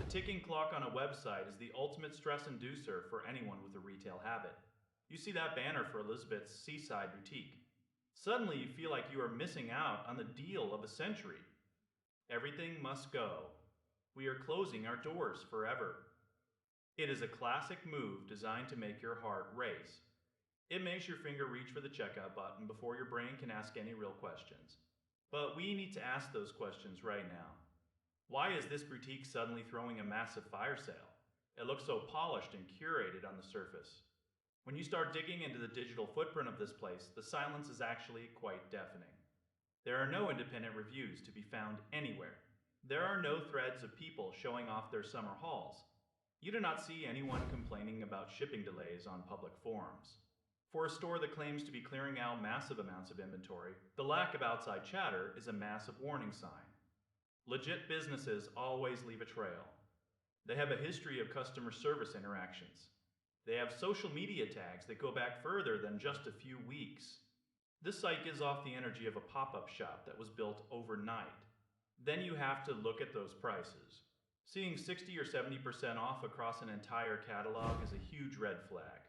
ticking clock on a website is the ultimate stress inducer for anyone with a retail habit. You see that banner for Elizabeth's Seaside Boutique. Suddenly you feel like you are missing out on the deal of a century. Everything must go. We are closing our doors forever. It is a classic move designed to make your heart race. It makes your finger reach for the checkout button before your brain can ask any real questions. But we need to ask those questions right now. Why is this boutique suddenly throwing a massive fire sale? It looks so polished and curated on the surface. When you start digging into the digital footprint of this place, the silence is actually quite deafening. There are no independent reviews to be found anywhere. There are no threads of people showing off their summer hauls. You do not see anyone complaining about shipping delays on public forums. For a store that claims to be clearing out massive amounts of inventory, the lack of outside chatter is a massive warning sign. Legit businesses always leave a trail. They have a history of customer service interactions. They have social media tags that go back further than just a few weeks. This site gives off the energy of a pop-up shop that was built overnight. Then you have to look at those prices. Seeing 60 or 70% off across an entire catalog is a huge red flag.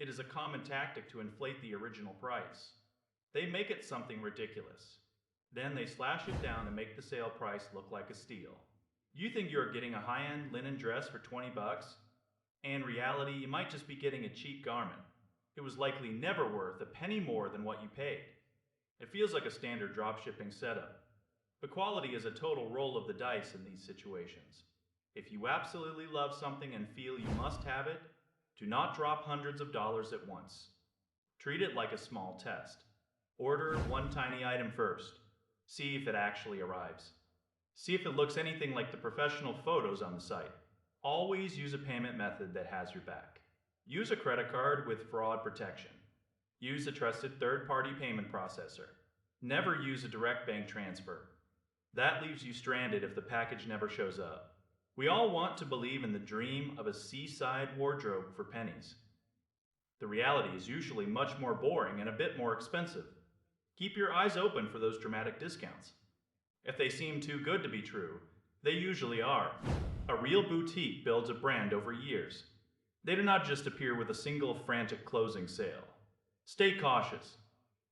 It is a common tactic to inflate the original price. They make it something ridiculous. Then they slash it down and make the sale price look like a steal. You think you're getting a high-end linen dress for 20 bucks? In reality, you might just be getting a cheap garment. It was likely never worth a penny more than what you paid. It feels like a standard dropshipping setup. But quality is a total roll of the dice in these situations. If you absolutely love something and feel you must have it, do not drop hundreds of dollars at once. Treat it like a small test. Order one tiny item first. See if it actually arrives. See if it looks anything like the professional photos on the site. Always use a payment method that has your back. Use a credit card with fraud protection. Use a trusted third-party payment processor. Never use a direct bank transfer. That leaves you stranded if the package never shows up. We all want to believe in the dream of a seaside wardrobe for pennies. The reality is usually much more boring and a bit more expensive. Keep your eyes open for those dramatic discounts. If they seem too good to be true, they usually are. A real boutique builds a brand over years. They do not just appear with a single frantic closing sale. Stay cautious.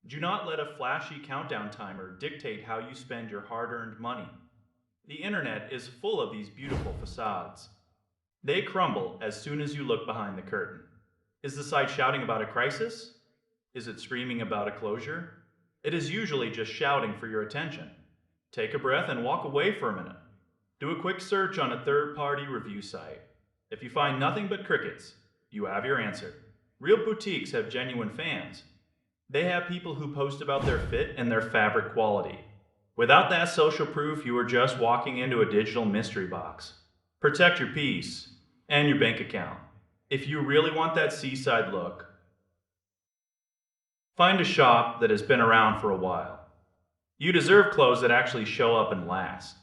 Do not let a flashy countdown timer dictate how you spend your hard-earned money. The internet is full of these beautiful facades. They crumble as soon as you look behind the curtain. Is the site shouting about a crisis? Is it screaming about a closure? It is usually just shouting for your attention. Take a breath and walk away for a minute. Do a quick search on a third-party review site. If you find nothing but crickets, you have your answer. Real boutiques have genuine fans. They have people who post about their fit and their fabric quality. Without that social proof, you are just walking into a digital mystery box. Protect your peace and your bank account. If you really want that seaside look, find a shop that has been around for a while. You deserve clothes that actually show up and last.